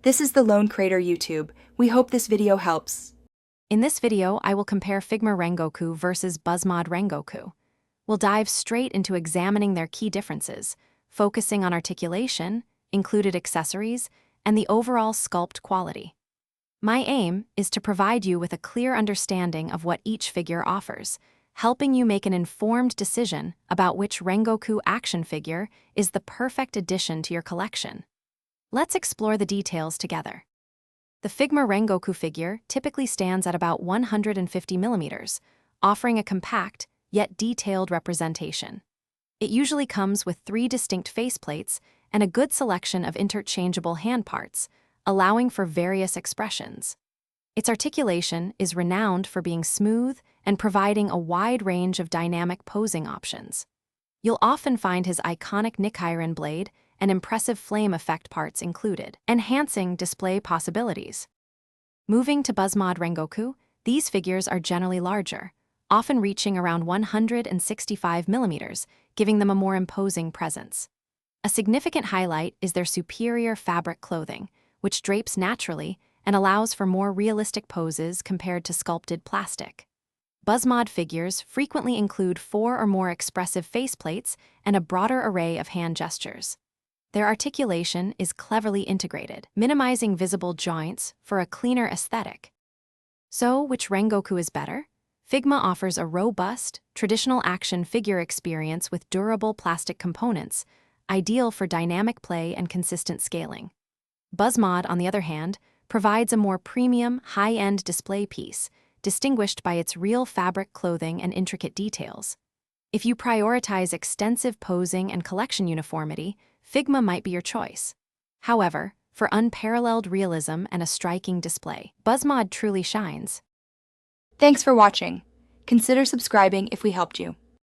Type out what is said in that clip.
This is the Lone Crater YouTube. We hope this video helps. In this video, I will compare Figma Rengoku versus Buzzmod Rengoku. We'll dive straight into examining their key differences, focusing on articulation, included accessories, and the overall sculpt quality. My aim is to provide you with a clear understanding of what each figure offers, helping you make an informed decision about which Rengoku action figure is the perfect addition to your collection. Let's explore the details together. The Figma Rengoku figure typically stands at about 150 millimeters, offering a compact yet detailed representation. It usually comes with 3 distinct faceplates and a good selection of interchangeable hand parts, allowing for various expressions. Its articulation is renowned for being smooth and providing a wide range of dynamic posing options. You'll often find his iconic Nichiren blade and impressive flame effect parts included, enhancing display possibilities. Moving to Buzzmod Rengoku, these figures are generally larger, often reaching around 165 millimeters, giving them a more imposing presence. A significant highlight is their superior fabric clothing, which drapes naturally and allows for more realistic poses compared to sculpted plastic. Buzzmod figures frequently include 4 or more expressive faceplates and a broader array of hand gestures. Their articulation is cleverly integrated, minimizing visible joints for a cleaner aesthetic. So, which Rengoku is better? Figma offers a robust, traditional action figure experience with durable plastic components, ideal for dynamic play and consistent scaling. Buzzmod, on the other hand, provides a more premium, high-end display piece, distinguished by its real fabric clothing and intricate details. If you prioritize extensive posing and collection uniformity, Figma might be your choice. However, for unparalleled realism and a striking display, Buzzmod truly shines. Thanks for watching. Consider subscribing if we helped you.